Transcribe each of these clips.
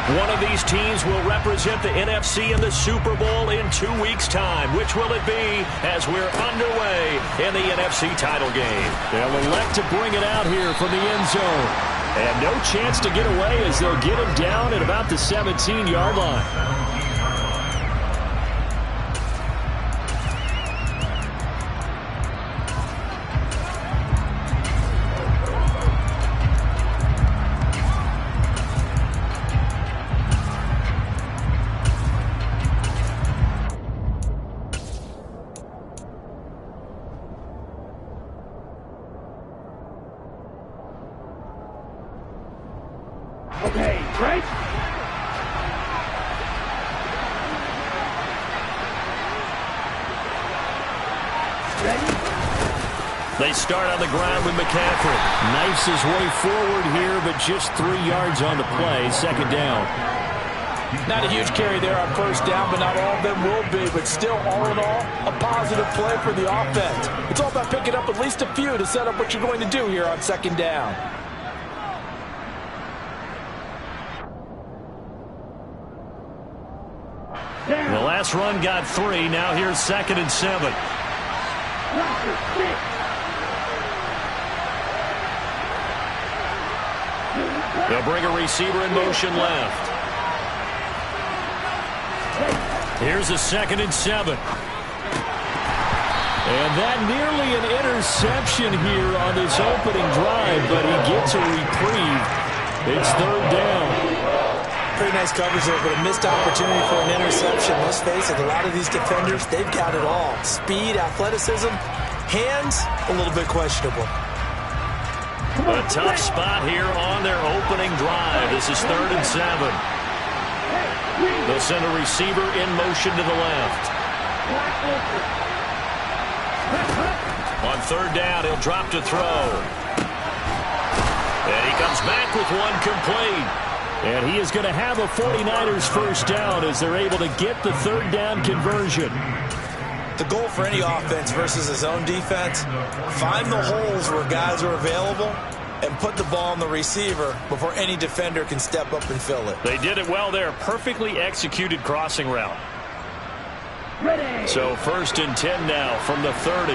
One of these teams will represent the NFC in the Super Bowl in 2 weeks' time. Which will it be as we're underway in the NFC title game? They'll elect to bring it out here from the end zone. And no chance to get away as they'll get him down at about the 17-yard line. Okay, break. They start on the ground with McCaffrey. Knifes his way forward here, but just 3 yards on the play. Second down. Not a huge carry there on first down, but not all of them will be. But still, all in all, a positive play for the offense. It's all about picking up at least a few to set up what you're going to do here on second down. The last run got 3. Now here's 2nd and 7. They'll bring a receiver in motion left. Here's a 2nd and 7. And that nearly an interception here on this opening drive, but he gets a reprieve. It's 3rd down. Pretty nice coverage there, but a missed opportunity for an interception. Let's face it, a lot of these defenders, they've got it all. Speed, athleticism, hands, a little bit questionable. A tough spot here on their opening drive. This is 3rd and 7. They'll send a receiver in motion to the left. On 3rd down, he'll drop to throw. And he comes back with one complete. And he is going to have a 49ers first down as they're able to get the 3rd down conversion. The goal for any offense versus his own defense, find the holes where guys are available and put the ball on the receiver before any defender can step up and fill it. They did it well there. Perfectly executed crossing route. Ready. So 1st and 10 now from the 30.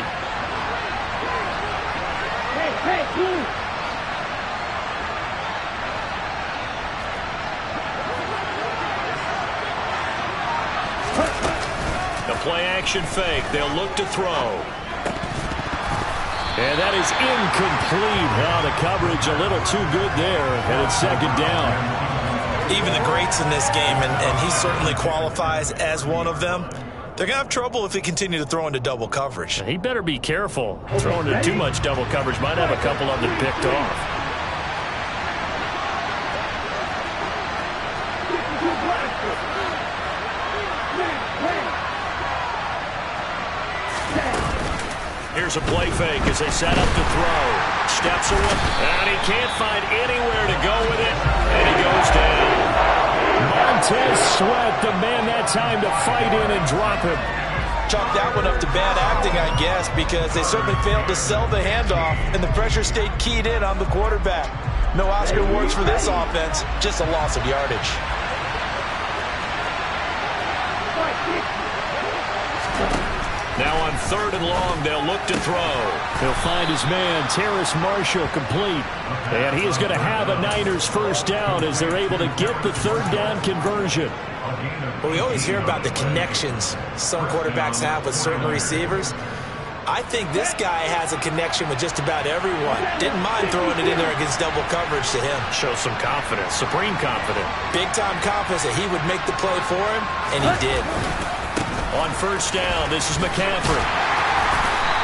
Hey, move. The play action fake. They'll look to throw. And that is incomplete. Now the coverage a little too good there, and it's 2nd down. Even the greats in this game, and he certainly qualifies as one of them, they're going to have trouble if they continue to throw into double coverage. He better be careful. Throwing into too much double coverage might have a couple of them picked off. Here's a play fake as they set up to throw. Steps away, and he can't find anywhere to go with it, and he goes down. Montez Sweat, the man that time to fight in and drop him. Chalk that one up to bad acting, I guess, because they certainly failed to sell the handoff, and the pressure stayed keyed in on the quarterback. No Oscar awards for this offense, just a loss of yardage. Now on 3rd and long, they'll look to throw. He'll find his man, Terrace Marshall, complete. And he is going to have a Niners first down as they're able to get the 3rd down conversion. Well, we always hear about the connections some quarterbacks have with certain receivers. I think this guy has a connection with just about everyone. Didn't mind throwing it in there against double coverage to him. Shows some confidence, supreme confidence. Big-time confidence that he would make the play for him, and he did. On 1st down, this is McCaffrey.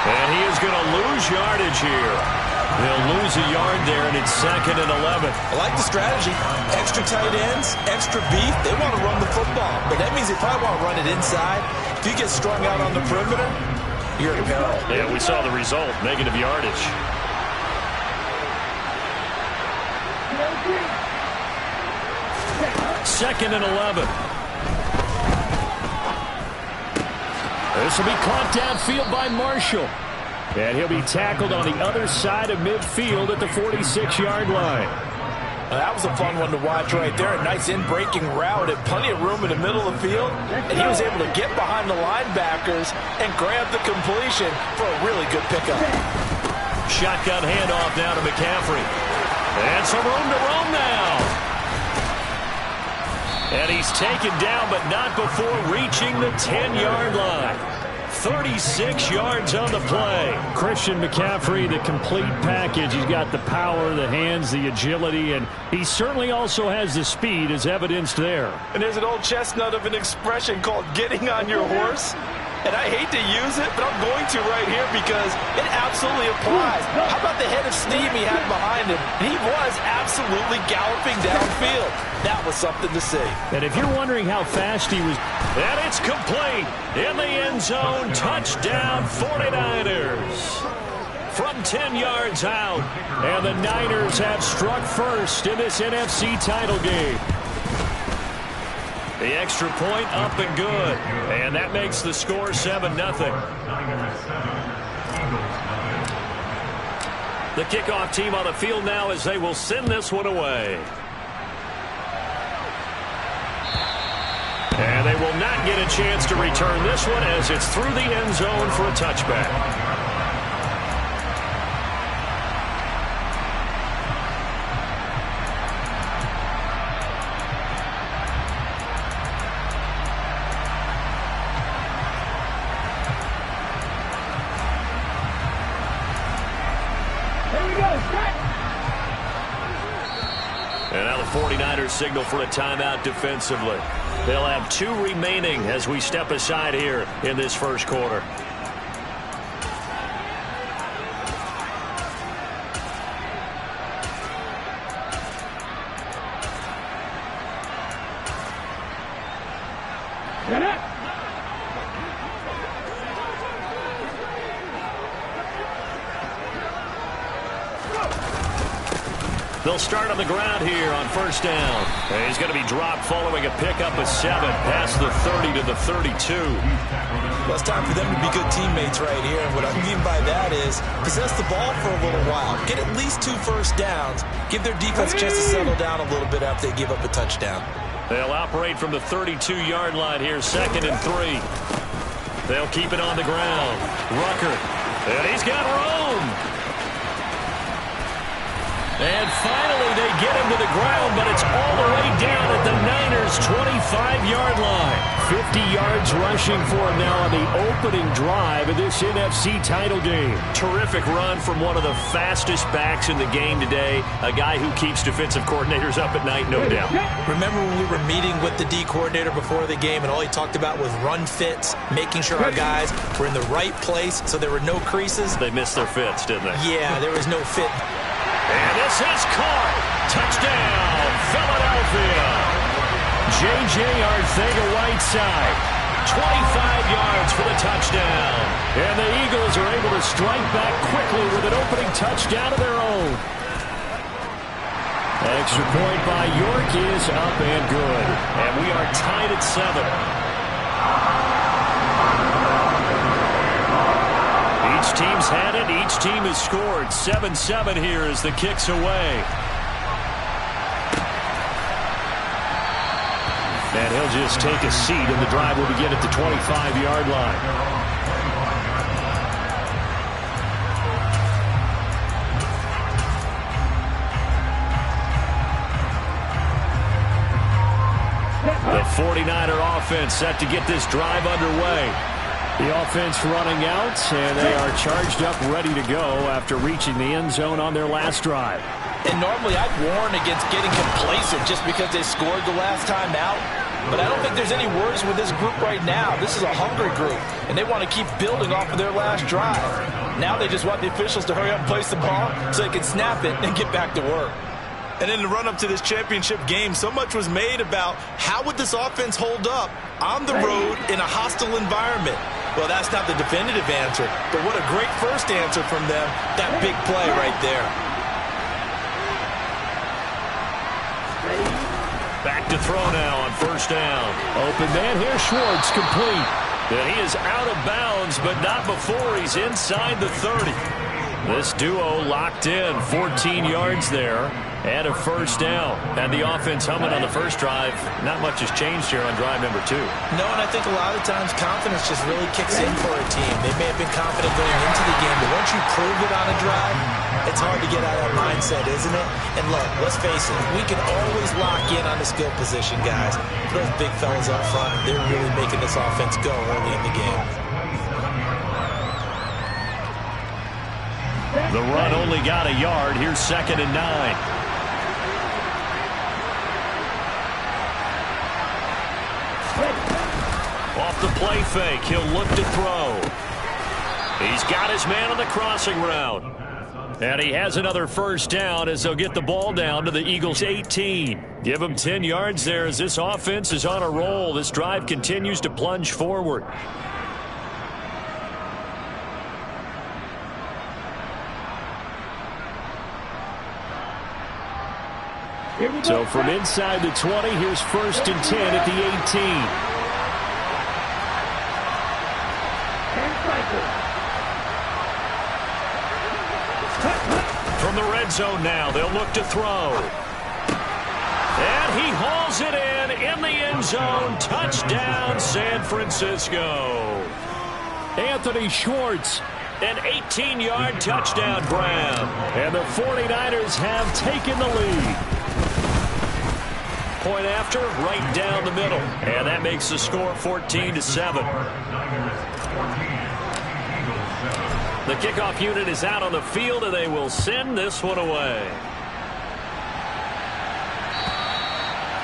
And he is going to lose yardage here. They'll lose a yard there, and it's 2nd and 11. I like the strategy. Extra tight ends, extra beef. They want to run the football, but that means they probably want to run it inside. If you get strung out on the perimeter, you're in peril. Yeah, we saw the result, negative yardage. Second and 11. This will be caught downfield by Marshall. And he'll be tackled on the other side of midfield at the 46-yard line. That was a fun one to watch right there. A nice in-breaking route and plenty of room in the middle of the field. And he was able to get behind the linebackers and grab the completion for a really good pickup. Shotgun handoff now to McCaffrey. And some room to roam now. And he's taken down, but not before reaching the 10-yard line. 36 yards on the play. Christian McCaffrey, the complete package. He's got the power, the hands, the agility, and he certainly also has the speed as evidenced there. And there's an old chestnut of an expression called getting on your horse. And I hate to use it, but I'm going to right here because it absolutely applies. How about the head of steam he had behind him? He was absolutely galloping downfield. That was something to see. And if you're wondering how fast he was... And it's complete in the end zone. Touchdown 49ers. From 10 yards out. And the Niners have struck first in this NFC title game. The extra point up and good. And that makes the score 7-0. The kickoff team on the field now as they will send this one away. And they will not get a chance to return this one as it's through the end zone for a touchback. And now the 49ers signal for a timeout defensively. They'll have 2 remaining as we step aside here in this first quarter. They'll start on the ground here on first down. And he's going to be dropped following a pickup of 7 past the 30 to the 32. Well, it's time for them to be good teammates right here. And what I mean by that is possess the ball for a little while. Get at least 2 first downs. Give their defense a chance to settle down a little bit after they give up a touchdown. They'll operate from the 32-yard line here, 2nd and 3. They'll keep it on the ground. Rucker. And he's got room. And finally, they get him to the ground, but it's all the way down at the Niners' 25-yard line. 50 yards rushing for him now on the opening drive of this NFC title game. Terrific run from one of the fastest backs in the game today, a guy who keeps defensive coordinators up at night, no doubt. Remember when we were meeting with the D coordinator before the game, and all he talked about was run fits, making sure our guys were in the right place so there were no creases? They missed their fits, didn't they? Yeah, there was no fit. And this is caught. Touchdown, Philadelphia. J.J. Arcega-Whiteside, 25 yards for the touchdown. And the Eagles are able to strike back quickly with an opening touchdown of their own. Extra point by York is up and good. And we are tied at 7. Each team's had it. Each team has scored. 7-7 here as the kick's away. And he'll just take a seat, and the drive will begin at the 25-yard line. The 49er offense set to get this drive underway. The offense running out, and they are charged up, ready to go after reaching the end zone on their last drive. And normally I'd warn against getting complacent just because they scored the last time out. But I don't think there's any worries with this group right now. This is a hungry group, and they want to keep building off of their last drive. Now they just want the officials to hurry up and place the ball so they can snap it and get back to work. And in the run-up to this championship game, so much was made about how would this offense hold up on the road in a hostile environment. Well, that's not the definitive answer, but what a great first answer from them, that big play right there. Back to throw now on first down. Open man here, Schwartz, complete. And he is out of bounds, but not before he's inside the 30. This duo locked in, 14 yards there, and a first down. And the offense humming on the first drive. Not much has changed here on drive number 2. No, and I think a lot of times confidence just really kicks in for a team. They may have been confident going into the game, but once you prove it on a drive, it's hard to get out of that mindset, isn't it? And look, let's face it, we can always lock in on the skill position, guys. Those big fellas up front, they're really making this offense go early in the game. The run only got a yard. Here's 2nd and 9. Off the play fake, he'll look to throw. He's got his man on the crossing route. And he has another first down as they'll get the ball down to the Eagles' 18. Give them 10 yards there as this offense is on a roll. This drive continues to plunge forward. So from inside the 20, here's 1st and 10 at the 18. From the red zone now, they'll look to throw. And he hauls it in the end zone. Touchdown, San Francisco. Anthony Schwartz, an 18-yard touchdown grab. And the 49ers have taken the lead. Point after, right down the middle. And that makes the score 14-7. The kickoff unit is out on the field, and they will send this one away.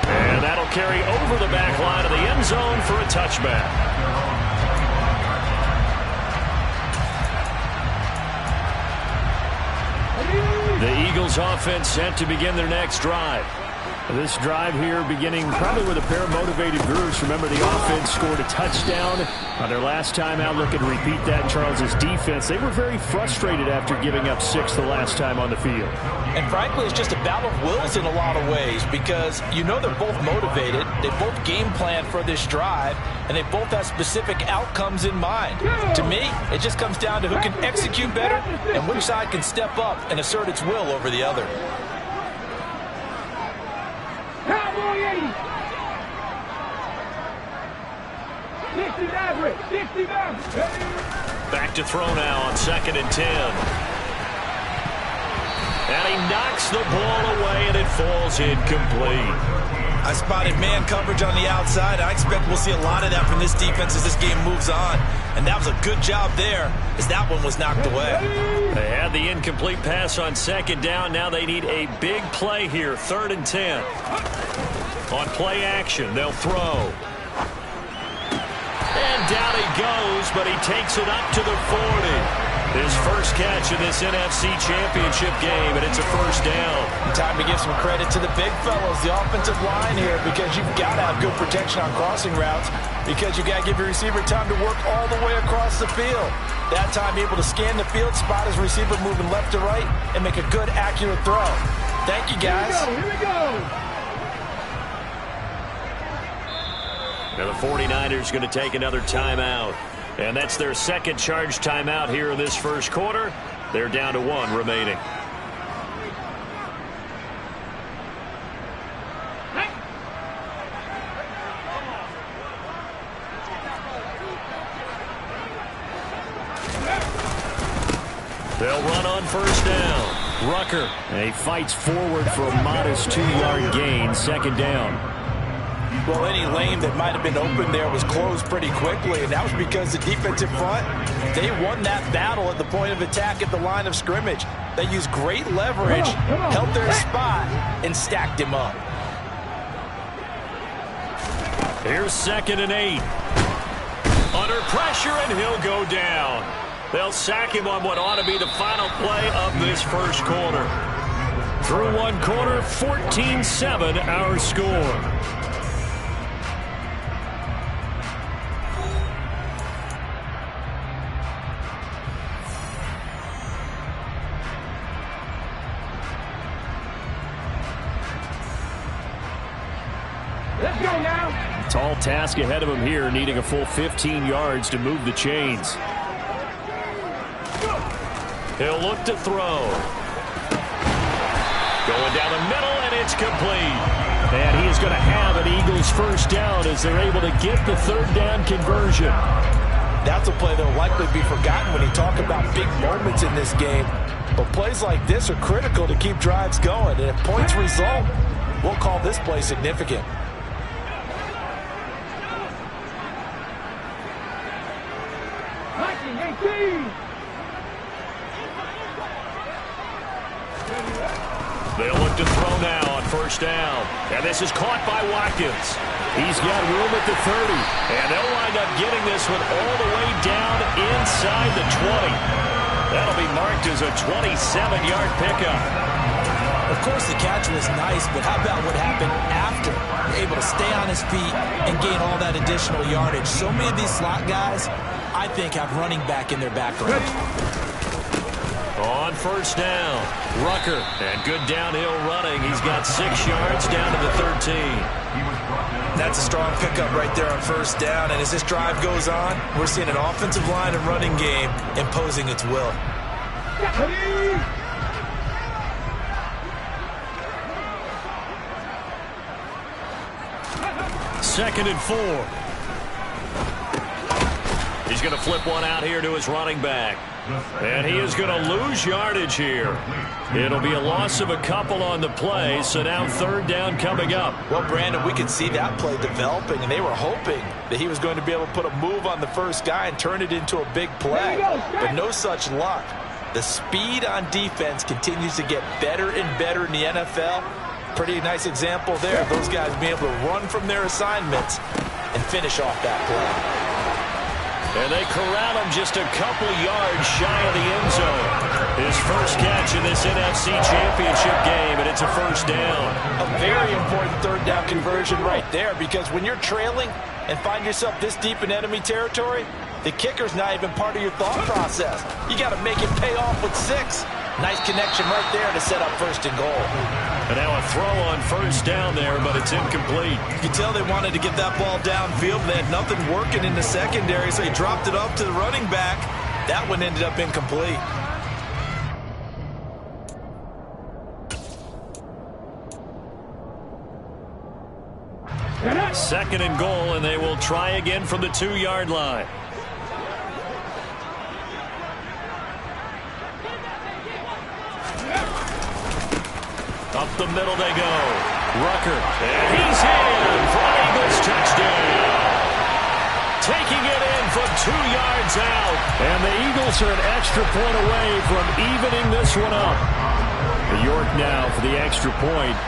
And that'll carry over the back line of the end zone for a touchback. The Eagles offense set to begin their next drive. This drive here beginning probably with a pair of motivated groups. Remember, the offense scored a touchdown on their last time out. Looking to repeat that. Charles's defense, they were very frustrated after giving up 6 the last time on the field. And frankly, it's just a battle of wills in a lot of ways because you know they're both motivated. They both game plan for this drive, and they both have specific outcomes in mind. To me, it just comes down to who can execute better and which side can step up and assert its will over the other. Back to throw now on 2nd and 10. And he knocks the ball away, and it falls incomplete. I spotted man coverage on the outside. I expect we'll see a lot of that from this defense as this game moves on. And that was a good job there as that one was knocked away. They had the incomplete pass on 2nd down. Now they need a big play here, 3rd and 10. On play action, they'll throw. And down he goes, but he takes it up to the 40. His first catch in this NFC Championship game, and it's a first down. And time to give some credit to the big fellows, the offensive line here, because you've got to have good protection on crossing routes, because you've got to give your receiver time to work all the way across the field. That time able to scan the field, spot his receiver moving left to right, and make a good, accurate throw. Thank you, guys. Here we go. Now the 49ers going to take another timeout. And that's their second charge timeout here in this first quarter. They're down to 1 remaining. They'll run on first down. Rucker, and he fights forward for a modest 2-yard gain, 2nd down. Well, any lane that might have been open there was closed pretty quickly, and that was because the defensive front, they won that battle at the point of attack at the line of scrimmage. They used great leverage, held their spot, and stacked him up. Here's 2nd and 8. Under pressure, and he'll go down. They'll sack him on what ought to be the final play of this first quarter. Through 1 quarter, 14-7 our score. Let's go now. Tall task ahead of him here, needing a full 15 yards to move the chains. He'll look to throw. Going down the middle, and it's complete. And he is going to have an Eagles first down as they're able to get the third down conversion. That's a play that will likely be forgotten when you talk about big moments in this game. But plays like this are critical to keep drives going. And if points result, we'll call this play significant. They'll look to throw now on first down. And this is caught by Watkins. He's got room at the 30. And they'll wind up getting this one all the way down inside the 20. That'll be marked as a 27-yard pickup. Of course, the catch was nice, but how about what happened after? Able to stay on his feet and gain all that additional yardage. So many of these slot guys, I think, have running back in their background. On first down, Rucker, and good downhill running. He's got 6 yards down to the 13. That's a strong pickup right there on first down, and as this drive goes on, we're seeing an offensive line and running game imposing its will. Second and 4. He's going to flip one out here to his running back. And he is going to lose yardage here. It'll be a loss of a couple on the play, so now third down coming up. Well, Brandon, we could see that play developing, and they were hoping that he was going to be able to put a move on the first guy and turn it into a big play. But no such luck. The speed on defense continues to get better and better in the NFL. Pretty nice example there of those guys being able to run from their assignments and finish off that play. And they corral him just a couple yards shy of the end zone. His first catch in this NFC Championship game, and it's a first down. A very important third down conversion right there, because when you're trailing and find yourself this deep in enemy territory, the kicker's not even part of your thought process. You got to make it pay off with 6. Nice connection right there to set up first and goal. And now a throw on first down there, but it's incomplete. You can tell they wanted to get that ball downfield, but they had nothing working in the secondary, so he dropped it up to the running back. That one ended up incomplete. Second and goal, and they will try again from the 2-yard line. Up the middle they go. Rucker. And he's in for an Eagles touchdown. Taking it in from 2 yards out. And the Eagles are an extra point away from evening this one up. York now for the extra point.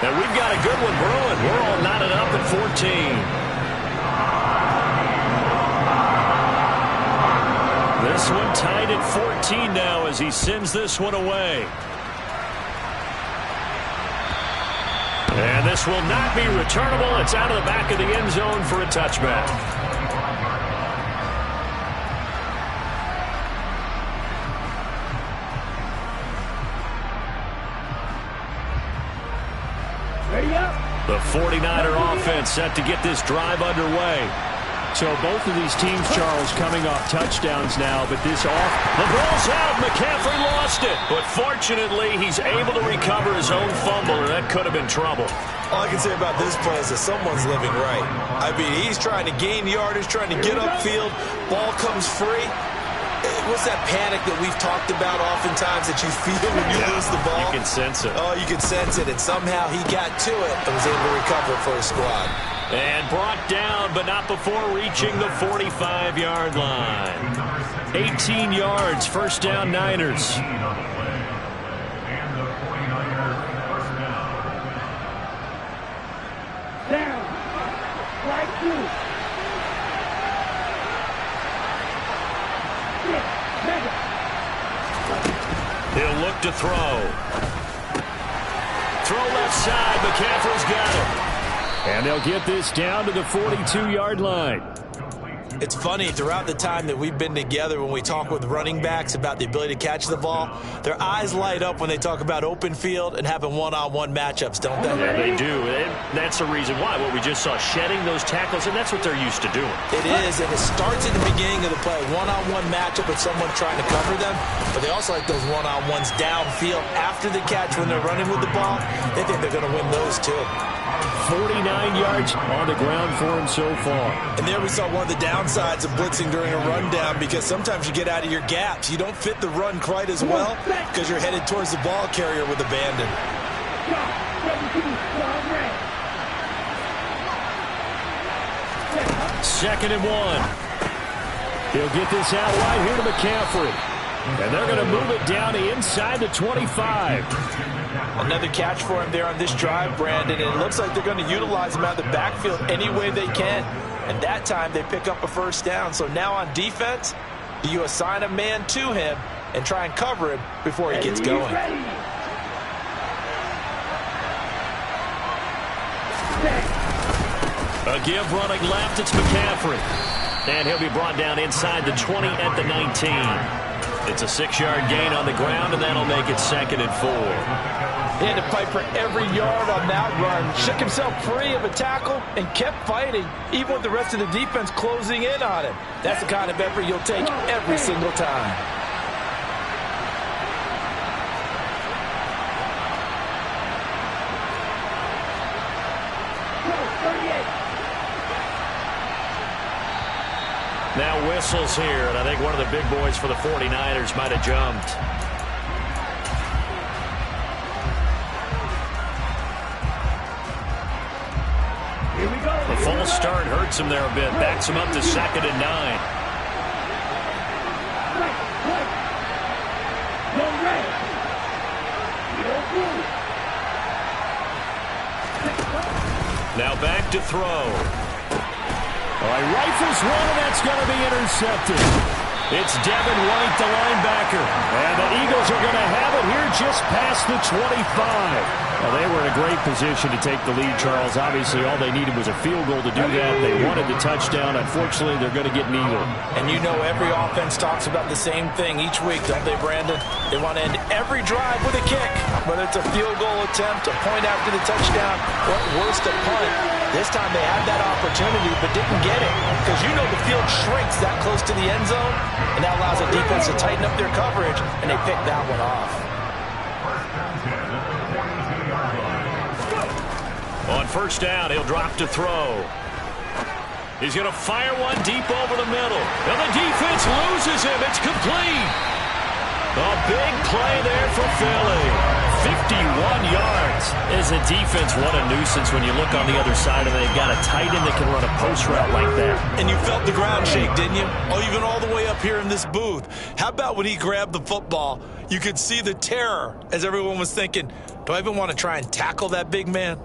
And we've got a good one brewing. We're all knotted up at 14. This one tied at 14 now as he sends this one away. And this will not be returnable. It's out of the back of the end zone for a touchback. The 49er offense set to get this drive underway. So both of these teams, Charles, coming off touchdowns now, but this off. The ball's out. McCaffrey lost it. But fortunately, he's able to recover his own fumble, and that could have been trouble. All I can say about this play is that someone's living right. I mean, he's trying to gain yardage, trying to get upfield. Ball comes free. What's that panic that we've talked about oftentimes that you feel when you lose the ball? You can sense it. Oh, you can sense it, and somehow he got to it and was able to recover for his squad. And brought down, but not before reaching the 45-yard line. 18 yards, first down Niners. Down. Right through. He'll look to throw. Throw left side. McCaffrey's got it. And they'll get this down to the 42-yard line. It's funny, throughout the time that we've been together, when we talk with running backs about the ability to catch the ball, their eyes light up when they talk about open field and having one-on-one matchups, don't they? Yeah, they do. And that's the reason why. What we just saw, shedding those tackles, and that's what they're used to doing. It is, and it starts at the beginning of the play. One-on-one matchup with someone trying to cover them, but they also like those one-on-ones downfield after the catch when they're running with the ball. They think they're going to win those too. 49 yards on the ground for him so far. And there we saw one of the downsides of blitzing during a rundown, because sometimes you get out of your gaps. You don't fit the run quite as well because you're headed towards the ball carrier with abandon. Second and 1. He'll get this out wide here to McCaffrey. And they're going to move it down to inside the 25. Another catch for him there on this drive, Brandon, and it looks like they're going to utilize him out of the backfield any way they can. And that time they pick up a first down. So now on defense, do you assign a man to him and try and cover him before he gets going? A give running left, it's McCaffrey. And he'll be brought down inside the 20 at the 19. It's a 6-yard gain on the ground, and that'll make it 2nd and 4. He had to fight for every yard on that run. Shook himself free of a tackle and kept fighting, even with the rest of the defense closing in on him. That's the kind of effort you'll take every single time. Now whistles here, and I think one of the big boys for the 49ers might have jumped. Here we go. The false start hurts him there a bit, backs him up to 2nd and 9. Now back to throw. All right, rifles one, and that's going to be intercepted. It's Devin White, the linebacker. And the Eagles are going to have it here just past the 25. Well, they were in a great position to take the lead, Charles. Obviously, all they needed was a field goal to do that. They wanted the touchdown. Unfortunately, they're going to get neither. And you know every offense talks about the same thing each week, don't they, Brandon? They want to end every drive with a kick, whether it's a field goal attempt, a point after the touchdown, or worse, a punt. This time they had that opportunity but didn't get it, because you know the field shrinks that close to the end zone, and that allows the defense to tighten up their coverage, and they picked that one off. On first down, he'll drop to throw. He's going to fire one deep over the middle. And the defense loses him. It's complete. A big play there for Philly. 51 yards. As a defense, what a nuisance when you look on the other side and they've got a tight end that can run a post route like that. And you felt the ground shake, didn't you? Oh, even all the way up here in this booth. How about when he grabbed the football? You could see the terror as everyone was thinking, do I even want to try and tackle that big man?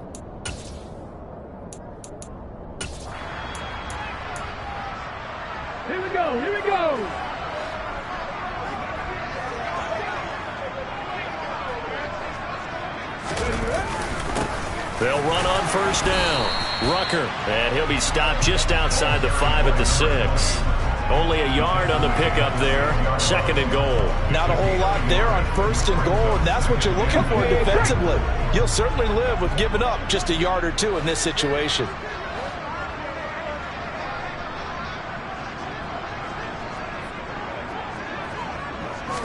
Here we go. Here we go. They'll run on first down. Rucker, and he'll be stopped just outside the 5 at the 6. Only a yard on the pickup there. 2nd and goal. Not a whole lot there on 1st and goal, and that's what you're looking for defensively. You'll certainly live with giving up just a yard or two in this situation.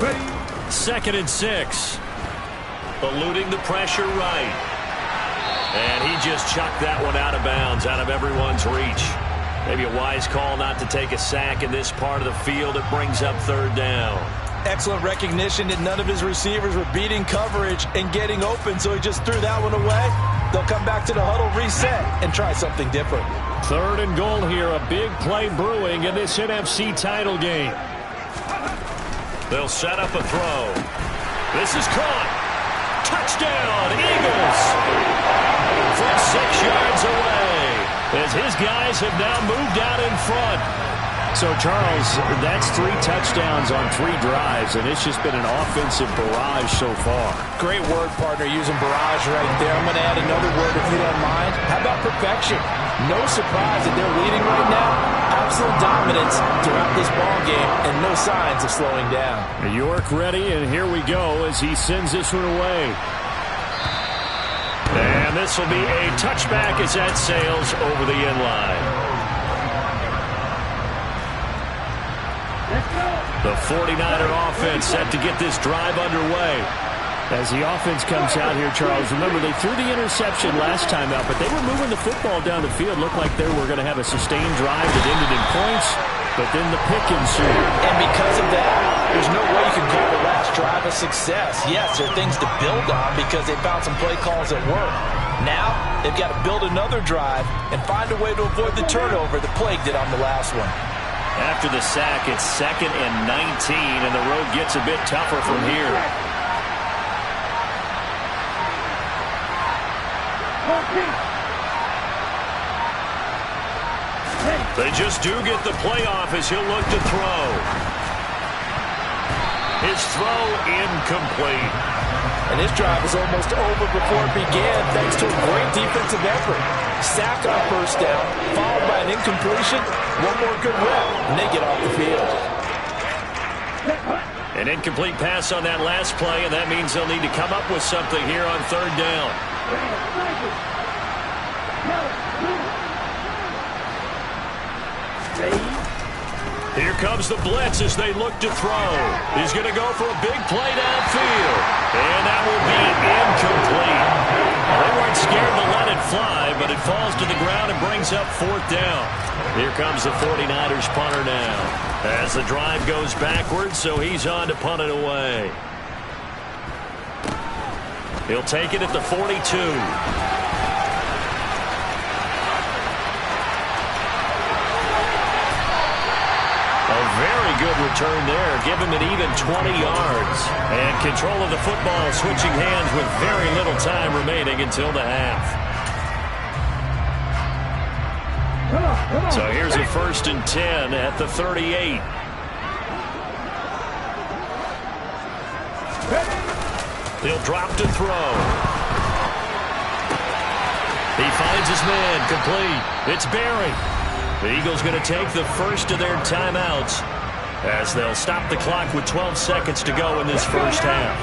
Ready. 2nd and 6. Eluding the pressure right. And he just chucked that one out of bounds, out of everyone's reach. Maybe a wise call not to take a sack in this part of the field. It brings up 3rd down. Excellent recognition that none of his receivers were beating coverage and getting open, so he just threw that one away. They'll come back to the huddle, reset, and try something different. 3rd and goal here. A big play brewing in this NFC title game. They'll set up a throw. This is caught. Touchdown, Eagles! From 6 yards away, as his guys have now moved out in front. So, Charles, that's 3 touchdowns on 3 drives, and it's just been an offensive barrage so far. Great word, partner, using barrage right there. I'm going to add another word if you don't mind. How about perfection? No surprise that they're leading right now. absolute dominance throughout this ball game and no signs of slowing down. York ready, and here we go as he sends this one away. And this will be a touchback as that sails over the end line. The 49er offense set to get this drive underway. As the offense comes out here, Charles, remember they threw the interception last time out, but they were moving the football down the field. Looked like they were going to have a sustained drive that ended in points, but then the pick ensued. And because of that, there's no way you can call the last drive a success. Yes, there are things to build on because they found some play calls that work. Now, they've got to build another drive and find a way to avoid the turnover the Plague did on the last one. After the sack, it's 2nd and 19, and the road gets a bit tougher from here. They just do get the play off as he'll look to throw. His throw incomplete. And his drive was almost over before it began thanks to a great defensive effort. Sack on first down, followed by an incompletion. One more good rep, and they get off the field. An incomplete pass on that last play, and that means they'll need to come up with something here on 3rd down. Here comes the blitz as they look to throw. He's going to go for a big play downfield. And that will be incomplete. They weren't scared to let it fly, but it falls to the ground and brings up 4th down. Here comes the 49ers punter now. As the drive goes backwards, so he's on to punt it away. He'll take it at the 42. Very good return there. Give him an even 20 yards. And control of the football switching hands with very little time remaining until the half. So here's a 1st and 10 at the 38. He'll drop to throw. He finds his man complete. It's Barry. The Eagles going to take the first of their timeouts as they'll stop the clock with 12 seconds to go in this first half.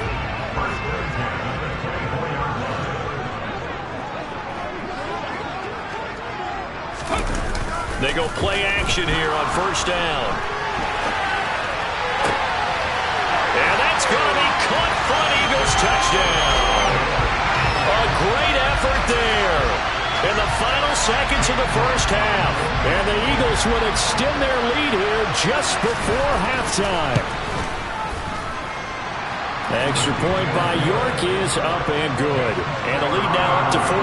They go play action here on 1st down. And that's going to be caught for an Eagles touchdown. A great effort there in the final seconds of the first half. And the Eagles would extend their lead here just before halftime. Extra point by York is up and good. And the lead now up to 14.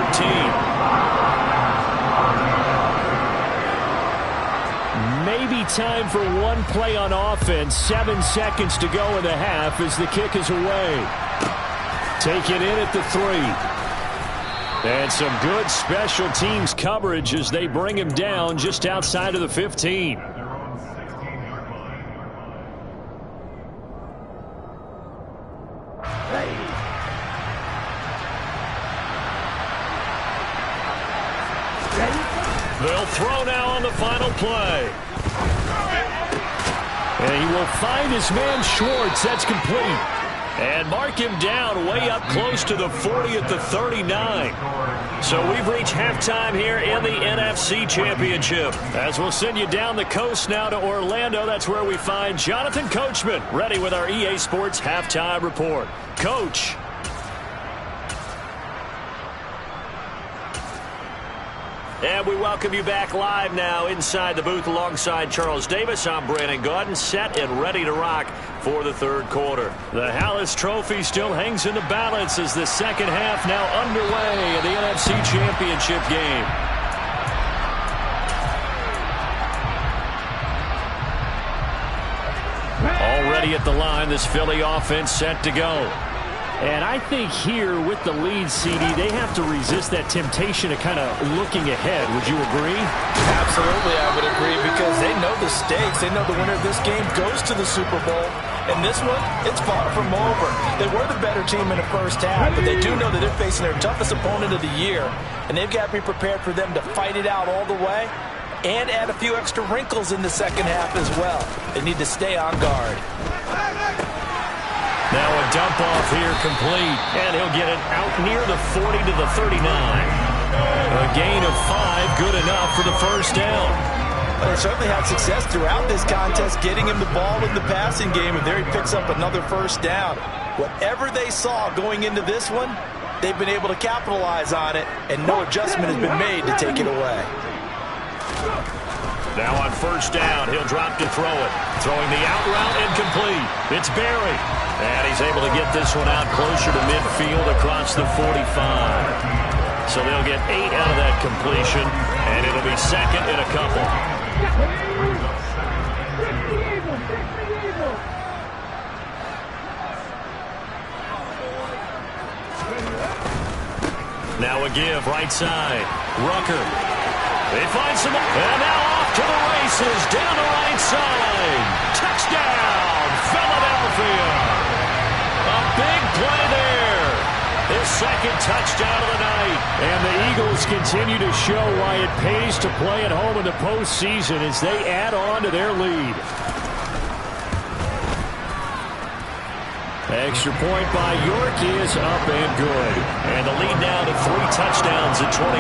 Maybe time for one play on offense. 7 seconds to go in the half as the kick is away. Take it in at the 3. And some good special teams coverage as they bring him down just outside of the 15. They'll throw now on the final play. And he will find his man Schwartz. That's complete. And mark him down way up close to the 40 at the 39. So we've reached halftime here in the NFC Championship. As we'll send you down the coast now to Orlando, that's where we find Jonathan Coachman ready with our EA Sports Halftime Report. Coach. And we welcome you back live now inside the booth alongside Charles Davis. I'm Brandon Gaudin, set and ready to rock for the 3rd quarter. The Hallis Trophy still hangs in the balance as the second half now underway in the NFC Championship game. Already at the line, this Philly offense set to go. And I think here with the lead, CD, they have to resist that temptation of kind of looking ahead. Would you agree? Absolutely, I would agree, because they know the stakes. They know the winner of this game goes to the Super Bowl. And this one, it's far from over. They were the better team in the first half, but they do know that they're facing their toughest opponent of the year. And they've got to be prepared for them to fight it out all the way. and add a few extra wrinkles in the second half as well. They need to stay on guard. Now a dump off here complete, and he'll get it out near the 40 to the 39. A gain of 5, good enough for the first down. Well, they certainly had success throughout this contest, getting him the ball in the passing game, and there he picks up another first down. Whatever they saw going into this one, they've been able to capitalize on it, and no adjustment has been made to take it away. Now on first down, he'll drop to throw it. Throwing the out route incomplete. It's Berry. And he's able to get this one out closer to midfield across the 45. So they'll get 8 out of that completion, and it'll be second in a couple. Now a give, right side. Rucker. They find some, and now off to the races, down the right side. Touchdown, Philadelphia. A big play there. His second touchdown of the night. And the Eagles continue to show why it pays to play at home in the postseason as they add on to their lead. Extra point by York is up and good. And the lead now to 3 touchdowns at 21.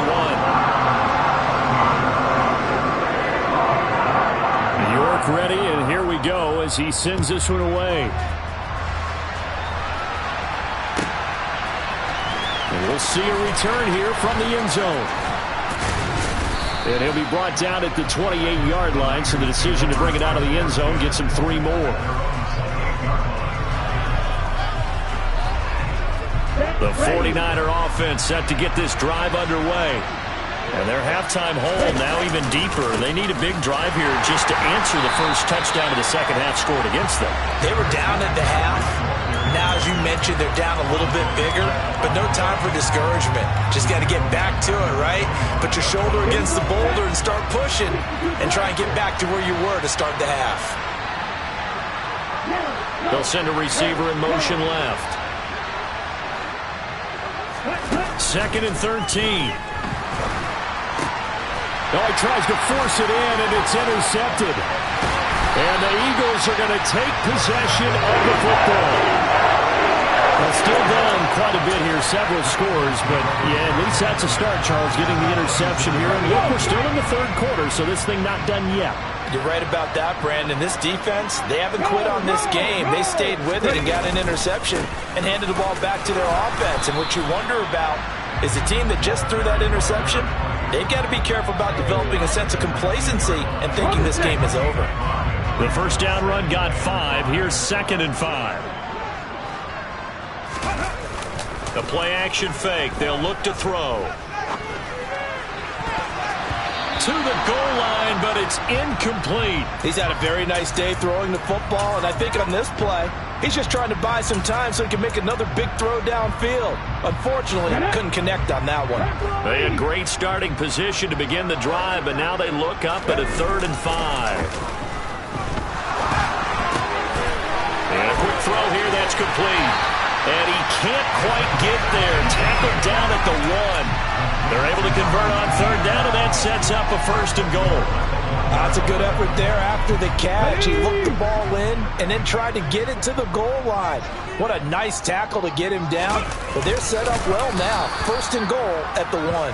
York ready, and here we go as he sends this one away. And we'll see a return here from the end zone. And he'll be brought down at the 28-yard line, so the decision to bring it out of the end zone gets him 3 more. The 49er offense set to get this drive underway. And their halftime hole now even deeper. They need a big drive here just to answer the first touchdown of the second half scored against them. They were down at the half. Now, as you mentioned, they're down a little bit bigger, but no time for discouragement. Just got to get back to it, right? Put your shoulder against the boulder and start pushing and try and get back to where you were to start the half. They'll send a receiver in motion left. Second and 13. Oh, he tries to force it in, and it's intercepted. And the Eagles are going to take possession of the football. Well, still down quite a bit here, several scores, but yeah, at least that's a start, Charles, getting the interception here. And look, we're still in the third quarter, so this thing not done yet. You're right about that, Brandon. This defense, they haven't quit on this game. They stayed with it and got an interception and handed the ball back to their offense. And what you wonder about is the team that just threw that interception, they've got to be careful about developing a sense of complacency and thinking this game is over. The first down run got 5. Here's second and 5. The play action fake. They'll look to throw. To the goal line, but it's incomplete. He's had a very nice day throwing the football, and I think on this play, he's just trying to buy some time so he can make another big throw downfield. Unfortunately, couldn't connect on that one. They had great starting position to begin the drive, but now they look up at a 3rd and 5. And a quick throw here, that's complete. And he can't quite get there. Tackled down at the 1. They're able to convert on 3rd down, and that sets up a 1st and goal. That's a good effort there after the catch. He looked the ball in and then tried to get it to the goal line. What a nice tackle to get him down. But they're set up well now. 1st and goal at the 1.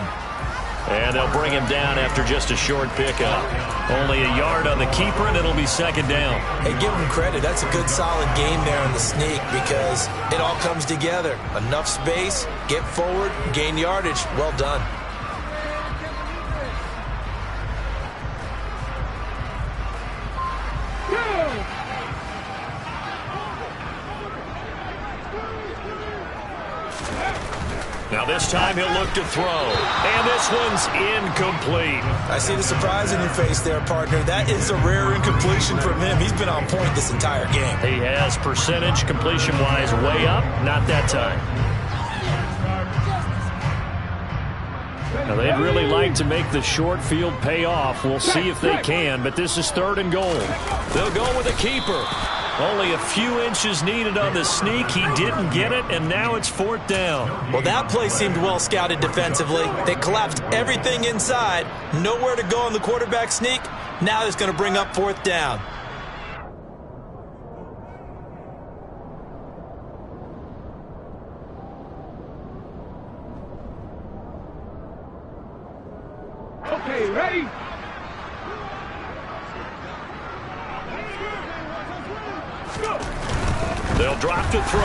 And they'll bring him down after just a short pickup. Only a yard on the keeper, and it'll be 2nd down. Hey, give him credit. That's a good, solid game there on the sneak because it all comes together. Enough space, get forward, gain yardage. Well done. Now this time he'll look to throw. And this one's incomplete. I see the surprise in your face there, partner. That is a rare incompletion from him. He's been on point this entire game. He has percentage completion-wise way up. Not that time. Now they'd really like to make the short field pay off. We'll see if they can, but this is 3rd and goal. They'll go with a keeper. Only a few inches needed on the sneak. He didn't get it, and now it's 4th down. Well, that play seemed well scouted defensively. They collapsed everything inside. Nowhere to go on the quarterback sneak. Now it's going to bring up 4th down. Okay, ready? They'll drop to throw.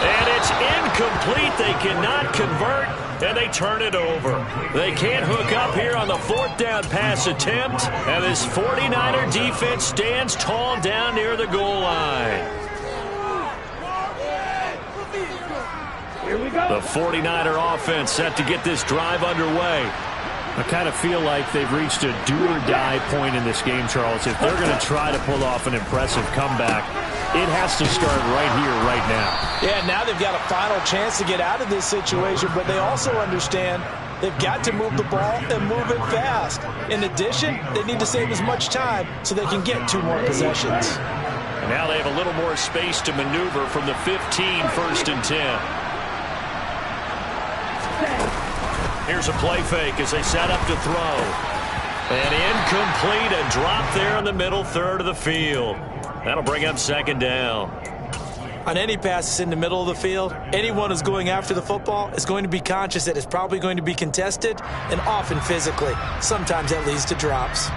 And it's incomplete. They cannot convert, and they turn it over. They can't hook up here on the 4th down pass attempt, and this 49er defense stands tall down near the goal line. Here we go. The 49er offense set to get this drive underway. I kind of feel like they've reached a do-or-die point in this game, Charles. If they're going to try to pull off an impressive comeback, it has to start right here, right now. Yeah, now they've got a final chance to get out of this situation, but they also understand they've got to move the ball and move it fast. In addition, they need to save as much time so they can get 2 more possessions. And now they have a little more space to maneuver from the 15, 1st and 10. Here's a play fake as they set up to throw. And incomplete, a drop there in the middle third of the field. That'll bring up 2nd down. On any passes in the middle of the field, anyone who's going after the football is going to be conscious that it's probably going to be contested and often physically. Sometimes that leads to drops.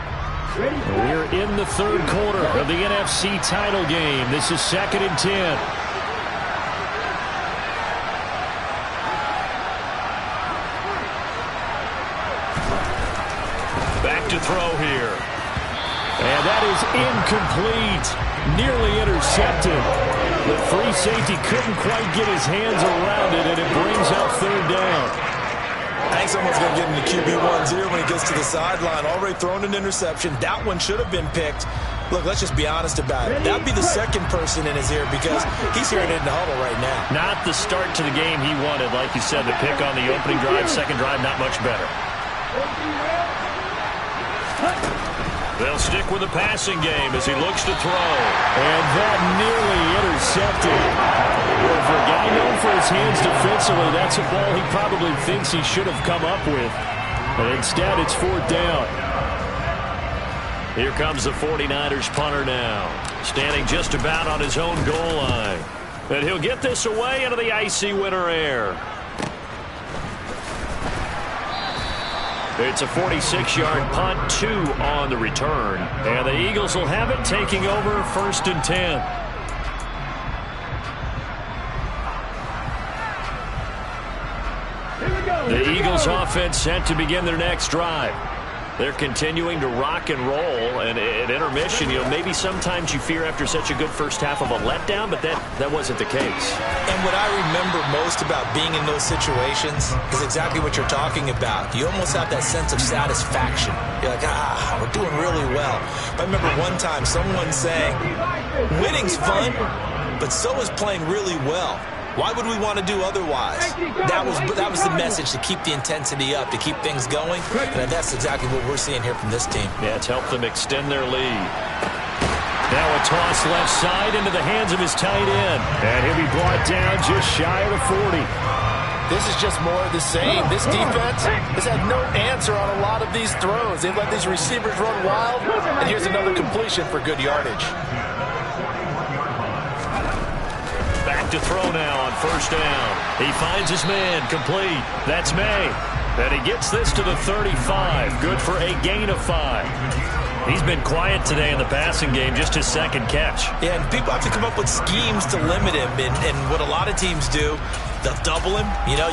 We're in the 3rd quarter of the NFC title game. This is 2nd and 10. Back to throw here. And that is incomplete. Nearly intercepted. The free safety couldn't quite get his hands around it, and it brings up 3rd down. I think someone's going to get in the QB1's ear when he gets to the sideline. Already thrown an interception. That one should have been picked. Look, let's just be honest about it. That would be the 2nd person in his ear because he's hearing it in the huddle right now. Not the start to the game he wanted. Like you said, the pick on the opening drive, 2nd drive, not much better. They'll stick with the passing game as he looks to throw. And that nearly intercepted. Well, for a guy known for his hands defensively, that's a ball he probably thinks he should have come up with. But instead, it's 4th down. Here comes the 49ers punter now. Standing just about on his own goal line. And he'll get this away into the icy winter air. It's a 46-yard punt, 2 on the return. And the Eagles will have it, taking over 1st and 10. The Eagles offense set to begin their next drive. They're continuing to rock and roll, and at intermission, maybe sometimes you fear after such a good first half of a letdown, but that wasn't the case. And what I remember most about being in those situations is exactly what you're talking about. You almost have that sense of satisfaction. You're like, we're doing really well. I remember one time someone saying, winning's fun, but so is playing really well. Why would we want to do otherwise? That was the message, to keep the intensity up, to keep things going. And that's exactly what we're seeing here from this team. Yeah, it's helped them extend their lead. Now a toss left side into the hands of his tight end. And he'll be brought down just shy of the 40. This is just more of the same. This defense has had no answer on a lot of these throws. They've let these receivers run wild. And here's another completion for good yardage. Back to throw now on 1st down. He finds his man, complete. That's May. And he gets this to the 35. Good for a gain of 5. He's been quiet today in the passing game, just his 2nd catch. Yeah, and people have to come up with schemes to limit him. And what a lot of teams do, they'll double him,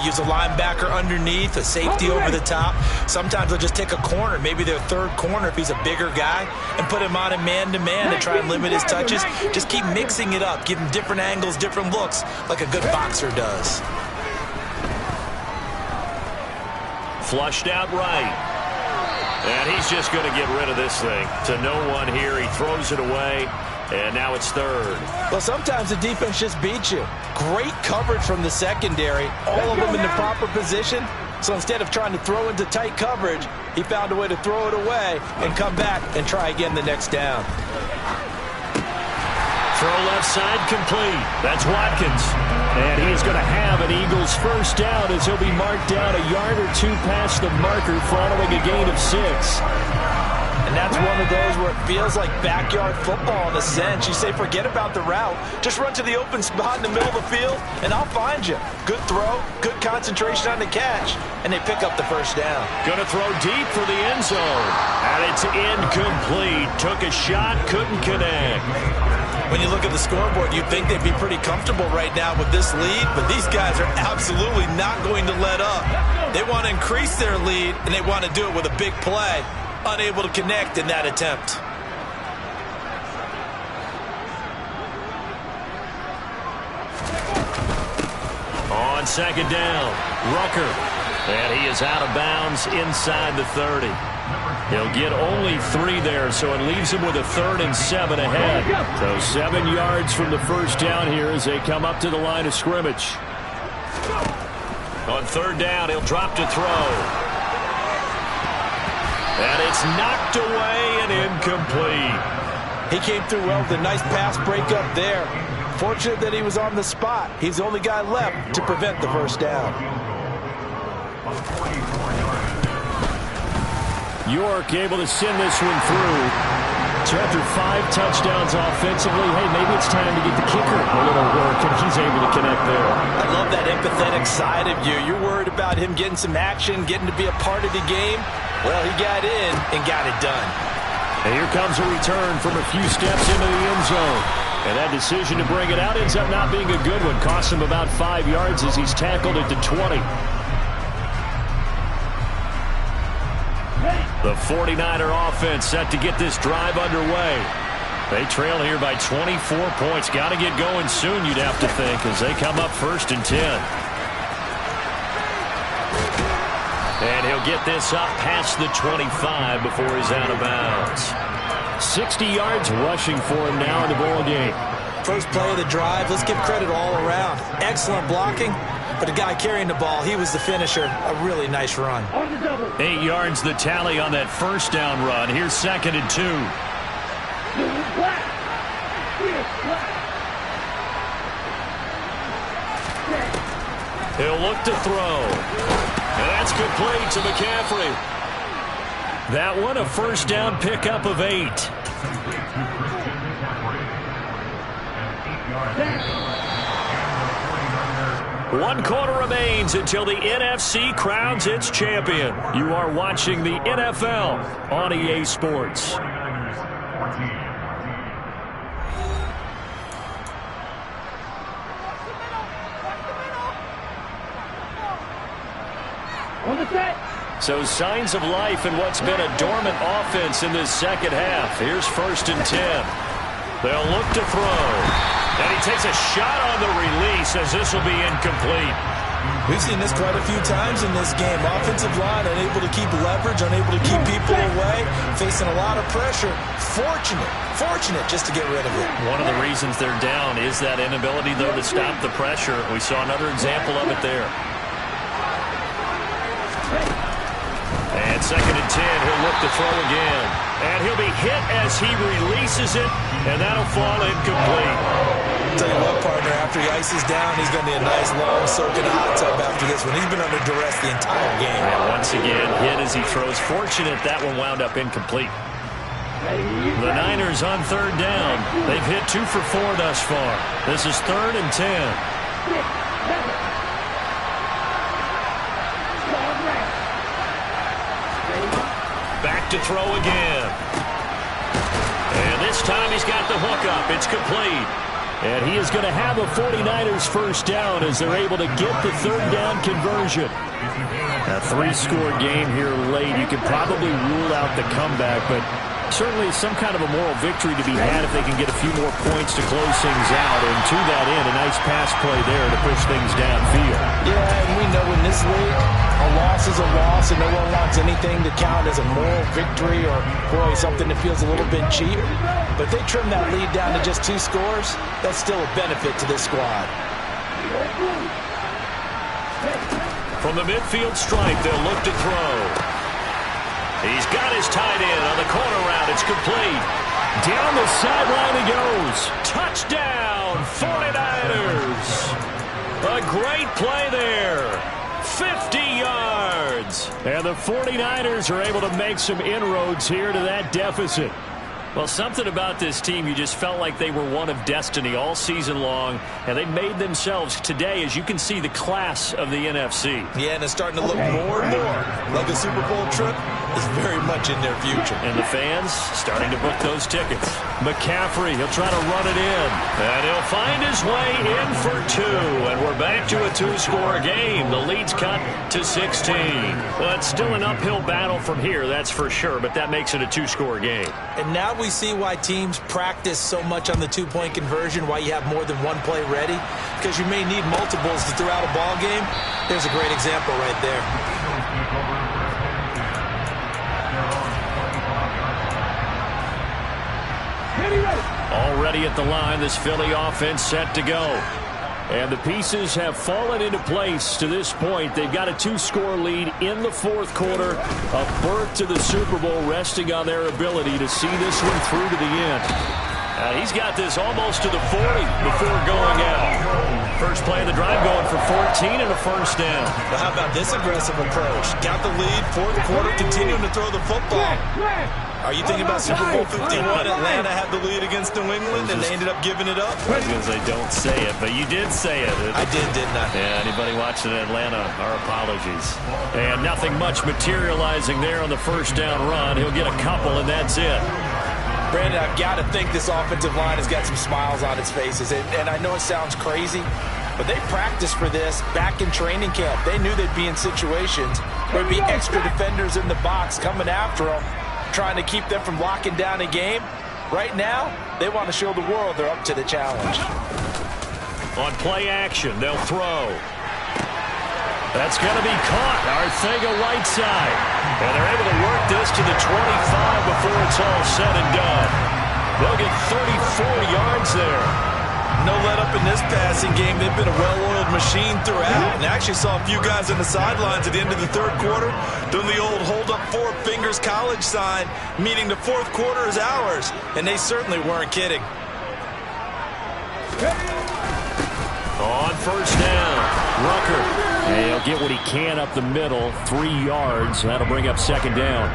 use a linebacker underneath, a safety over the top. Sometimes they'll just take a corner, maybe their 3rd corner if he's a bigger guy, and put him on a man-to-man to try and limit his touches. Just keep mixing it up, give him different angles, different looks, like a good boxer does. Flushed out right. And he's just going to get rid of this thing. To no one here. He throws it away. And now it's 3rd. Well, sometimes the defense just beats you. Great coverage from the secondary. All of them in the proper position. So instead of trying to throw into tight coverage, he found a way to throw it away and come back and try again the next down. Throw left side complete. That's Watkins. And he is going to have an Eagles first down as he'll be marked down a yard or two past the marker following a gain of 6. And that's one of those where it feels like backyard football in a sense. You say, forget about the route. Just run to the open spot in the middle of the field, and I'll find you. Good throw, good concentration on the catch, and they pick up the first down. Going to throw deep for the end zone. And it's incomplete. Took a shot, couldn't connect. When you look at the scoreboard, you'd think they'd be pretty comfortable right now with this lead, but these guys are absolutely not going to let up. They want to increase their lead, and they want to do it with a big play. Unable to connect in that attempt. On second down, Rucker. And he is out of bounds inside the 30. He'll get only 3 there, so it leaves him with a 3rd and 7 ahead. So 7 yards from the first down here as they come up to the line of scrimmage. On 3rd down, he'll drop to throw. And it's knocked away and incomplete. He came through well with a nice pass breakup there. Fortunate that he was on the spot. He's the only guy left to prevent the first down. York able to send this one through. So after 5 touchdowns offensively, hey, maybe it's time to get the kicker a little work, and he's able to connect there. I love that empathetic side of you. You're worried about him getting some action, getting to be a part of the game. Well, he got in and got it done. And here comes a return from a few steps into the end zone. And that decision to bring it out ends up not being a good one. Costs him about 5 yards as he's tackled at the 20. The 49er offense set to get this drive underway. They trail here by 24 points. Got to get going soon, you'd have to think, as they come up 1st and 10. And he'll get this up past the 25 before he's out of bounds. 60 yards rushing for him now in the ball game. First play of the drive, let's give credit all around. Excellent blocking, but the guy carrying the ball, he was the finisher. A really nice run. 8 yards the tally on that first down run. Here's 2nd and 2. He'll look to throw. And that's complete to McCaffrey. That one a first down pickup of 8. One quarter remains until the NFC crowns its champion. You are watching the NFL on EA Sports. So signs of life in what's been a dormant offense in this second half. Here's 1st and 10. They'll look to throw. And he takes a shot on the release as this will be incomplete. We've seen this quite a few times in this game. Offensive line unable to keep leverage, unable to keep people away, facing a lot of pressure. Fortunate just to get rid of it. One of the reasons they're down is that inability, though, to stop the pressure. We saw another example of it there. And 2nd and 10, he'll look to throw again. And he'll be hit as he releases it, and that'll fall incomplete. I'll tell you what, partner, after he ices down, he's going to be a nice long soak in a hot tub after this one. He's been under duress the entire game. And once again, hit as he throws. Fortunate that one wound up incomplete. The Niners on 3rd down. They've hit 2 for 4 thus far. This is 3rd and 10. Back to throw again. And this time he's got the hook up. It's complete. And he is going to have a 49ers first down as they're able to get the 3rd down conversion. A 3-score game here late. You could probably rule out the comeback, but certainly some kind of a moral victory to be had if they can get a few more points to close things out. And to that end, a nice pass play there to push things downfield. Yeah, and we know in this league, a loss is a loss, and no one wants anything to count as a moral victory or, boy, something that feels a little bit cheap. But if they trim that lead down to just 2 scores, that's still a benefit to this squad. From the midfield stripe, they'll look to throw. He's got his tight end on the corner route. It's complete. Down the sideline he goes. goes. Touchdown, 49ers. A great play there. 50 yards. And the 49ers are able to make some inroads here to that deficit. Well, something about this team, you just felt like they were one of destiny all season long, and they made themselves today, as you can see, the class of the NFC. Yeah, and it's starting to look more and more like a Super Bowl trip is very much in their future. And the fans starting to book those tickets. McCaffrey, he'll try to run it in. And he'll find his way in for 2. And we're back to a 2-score game. The lead's cut to 16. Well, it's still an uphill battle from here, that's for sure, but that makes it a 2-score game. And now we see why teams practice so much on the 2-point conversion, why you have more than one play ready, because you may need multiples to throw out a ball game. There's a great example right there. Already at the line, this Philly offense set to go. And the pieces have fallen into place to this point. They've got a 2-score lead in the fourth quarter. A berth to the Super Bowl resting on their ability to see this one through to the end. He's got this almost to the 40 before going out. First play of the drive going for 14 and a first down. Well, how about this aggressive approach? Got the lead, fourth quarter, continuing to throw the football. Are you thinking about Super Bowl 51? Atlanta had the lead against New England, and they ended up giving it up? I was going to say, don't say it, but you did say it. I did, didn't I? Yeah, anybody watching Atlanta, our apologies. And nothing much materializing there on the first down run. He'll get a couple, and that's it. Brandon, I've got to think this offensive line has got some smiles on its faces. And I know it sounds crazy, but they practiced for this back in training camp. They knew they'd be in situations where there'd be extra defenders in the box coming after them, trying to keep them from locking down a game. Right now, they want to show the world they're up to the challenge. On play action, they'll throw. That's going to be caught. Arcega-Whiteside. And they're able to work this to the 25 before it's all said and done. They'll get 34 yards there. No let up in this passing game. They've been a well-oiled machine throughout. And I actually saw a few guys on the sidelines at the end of the third quarter doing the old hold up 4 fingers college sign, meaning the fourth quarter is ours. And they certainly weren't kidding. On first down, Rucker. And he'll get what he can up the middle, 3 yards. That'll bring up second down.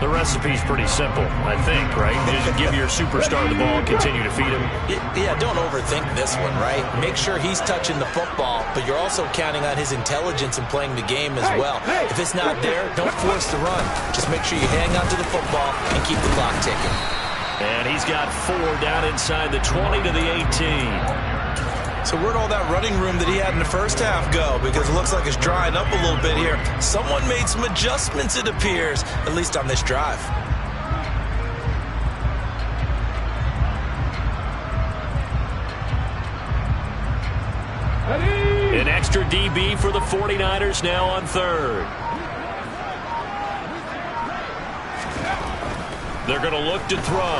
The recipe's pretty simple, I think, right? Just give your superstar the ball and continue to feed him. Yeah, don't overthink this one, right? Make sure he's touching the football, but you're also counting on his intelligence in playing the game as well. If it's not there, don't force the run. Just make sure you hang on to the football and keep the clock ticking. And he's got 4 down inside the 20 to the 18. So where'd all that running room that he had in the first half go? Because it looks like it's drying up a little bit here. Someone made some adjustments, it appears, at least on this drive. An extra DB for the 49ers now on third. They're going to look to throw.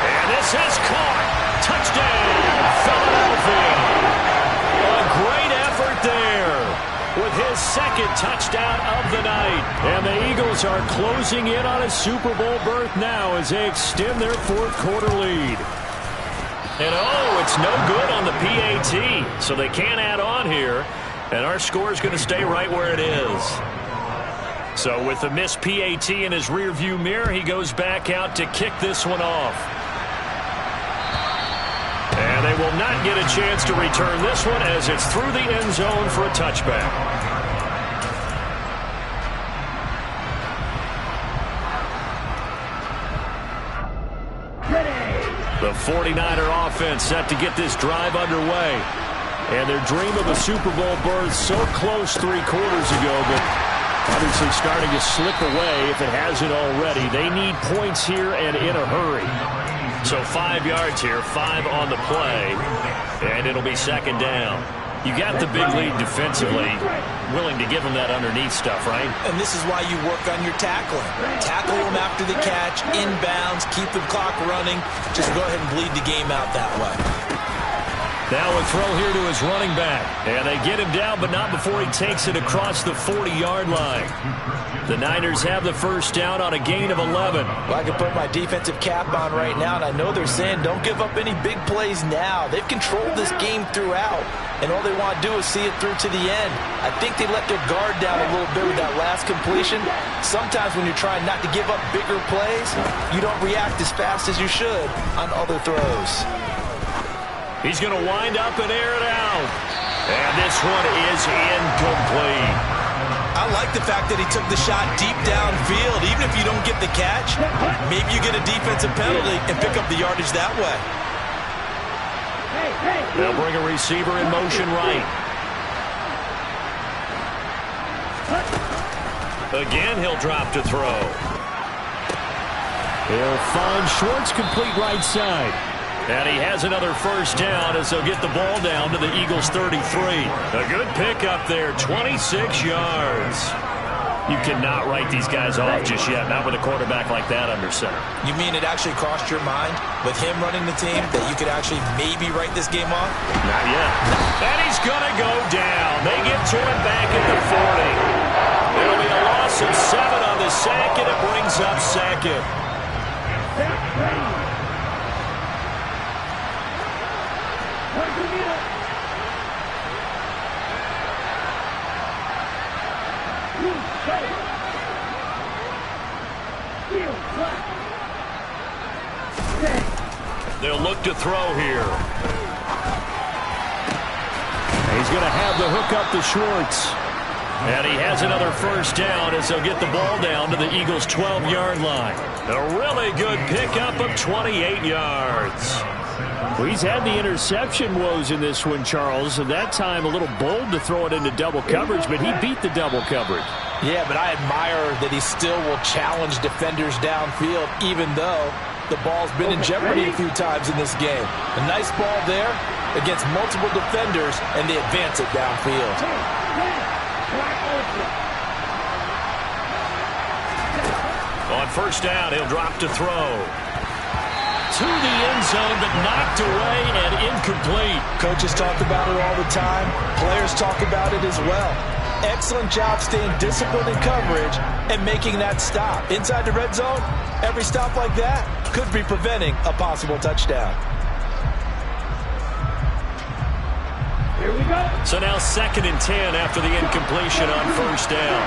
And this is caught. Touchdown, Philadelphia. A great effort there with his second touchdown of the night. And the Eagles are closing in on a Super Bowl berth now as they extend their fourth quarter lead. And oh, it's no good on the PAT, so they can't add on here. And our score is going to stay right where it is. So with the missed PAT in his rearview mirror, he goes back out to kick this one off. And they will not get a chance to return this one as it's through the end zone for a touchback. The 49er offense set to get this drive underway. And their dream of a Super Bowl berth so close 3 quarters ago, but obviously starting to slip away if it hasn't already. They need points here and in a hurry. So 5 yards here, 5 on the play, and it'll be second down. You got the big lead defensively, willing to give them that underneath stuff, right? And this is why you work on your tackling. Tackle them after the catch, inbounds, keep the clock running. Just go ahead and bleed the game out that way. Now a throw here to his running back. And they get him down, but not before he takes it across the 40-yard line. The Niners have the first down on a gain of 11. Well, I can put my defensive cap on right now, and I know they're saying don't give up any big plays now. They've controlled this game throughout, and all they want to do is see it through to the end. I think they let their guard down a little bit with that last completion. Sometimes when you're trying not to give up bigger plays, you don't react as fast as you should on other throws. He's going to wind up and air it out. And this one is incomplete. I like the fact that he took the shot deep downfield. Even if you don't get the catch, maybe you get a defensive penalty and pick up the yardage that way. They'll bring a receiver in motion right. Again, he'll drop to throw. He'll find Schwartz complete right side. And he has another first down as they'll get the ball down to the Eagles' 33. A good pickup there, 26 yards. You cannot write these guys off just yet, not with a quarterback like that under center. You mean it actually crossed your mind with him running the team that you could actually maybe write this game off? Not yet. And he's going to go down. They get to him back at the 40. It'll be a loss of 7 on the sack, and it brings up second. They'll look to throw here. He's going to have the hook up to Schwartz. And he has another first down as they'll get the ball down to the Eagles' 12-yard line. A really good pickup of 28 yards. Well, he's had the interception woes in this one, Charles, and that time a little bold to throw it into double coverage, but he beat the double coverage. Yeah, but I admire that he still will challenge defenders downfield, even though the ball's been in jeopardy a few times in this game. A nice ball there against multiple defenders, and they advance it downfield. On first down, he'll drop to throw. To the end zone, but knocked away and incomplete. Coaches talk about it all the time. Players talk about it as well. Excellent job staying disciplined in coverage and making that stop. Inside the red zone, every stop like that could be preventing a possible touchdown. Here we go. So now 2nd and 10 after the incompletion on first down.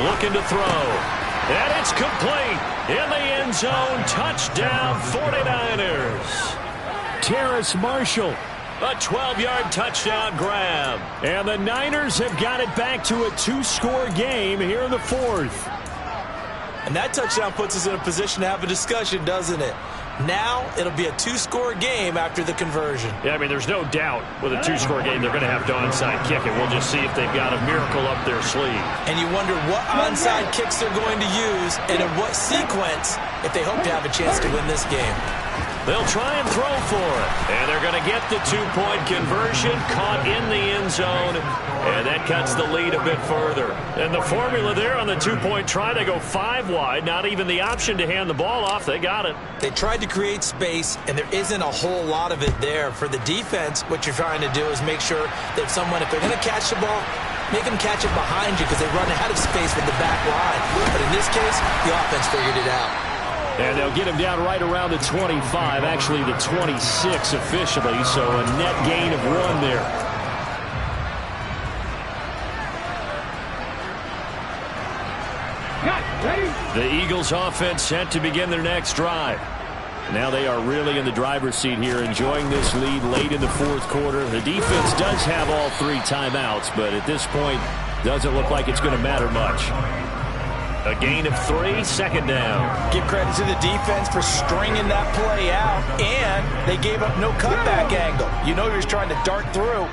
Looking to throw. And it's complete. In the end zone. Touchdown 49ers. Terrace Marshall. A 12-yard touchdown grab. And the Niners have got it back to a 2-score game here in the 4th. And that touchdown puts us in a position to have a discussion, doesn't it? Now it'll be a 2-score game after the conversion. Yeah, I mean, there's no doubt with a 2-score game they're going to have to onside kick it. We'll just see if they've got a miracle up their sleeve. And you wonder what onside kicks they're going to use and in what sequence if they hope to have a chance to win this game. They'll try and throw for it. And they're going to get the 2-point conversion, caught in the end zone. And that cuts the lead a bit further. And the formula there on the 2-point try, they go 5 wide. Not even the option to hand the ball off. They got it. They tried to create space, and there isn't a whole lot of it there. For the defense, what you're trying to do is make sure that someone, if they're going to catch the ball, make them catch it behind you because they run out of space with the back line. But in this case, the offense figured it out. And they'll get him down right around the 25, actually the 26 officially, so a net gain of 1 there. The Eagles offense set to begin their next drive. Now they are really in the driver's seat here, enjoying this lead late in the 4th quarter. The defense does have all 3 timeouts, but at this point, doesn't look like it's going to matter much. A gain of 3, 2nd down. Give credit to the defense for stringing that play out, and they gave up no cutback angle. You know he was trying to dart through.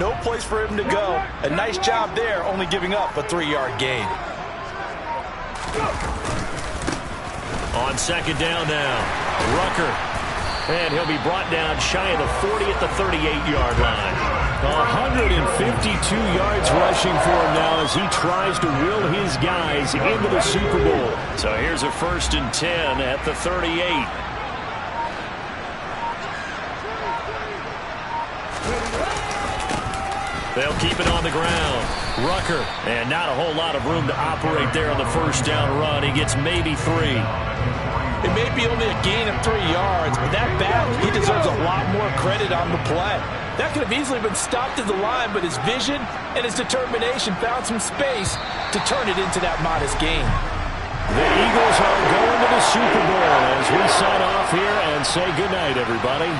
No place for him to go. A nice job there, only giving up a 3-yard gain. On 2nd down now, Rucker. And he'll be brought down shy of the 40 at the 38-yard line. 152 yards rushing for him now as he tries to will his guys into the Super Bowl. So here's a 1st and 10 at the 38. They'll keep it on the ground. Rucker, and not a whole lot of room to operate there on the 1st down run. He gets maybe 3. It may be only a gain of 3 yards, but that back, he deserves a lot more credit on the play. That could have easily been stopped at the line, but his vision and his determination found some space to turn it into that modest gain. The Eagles are going to the Super Bowl as we sign off here and say goodnight, everybody.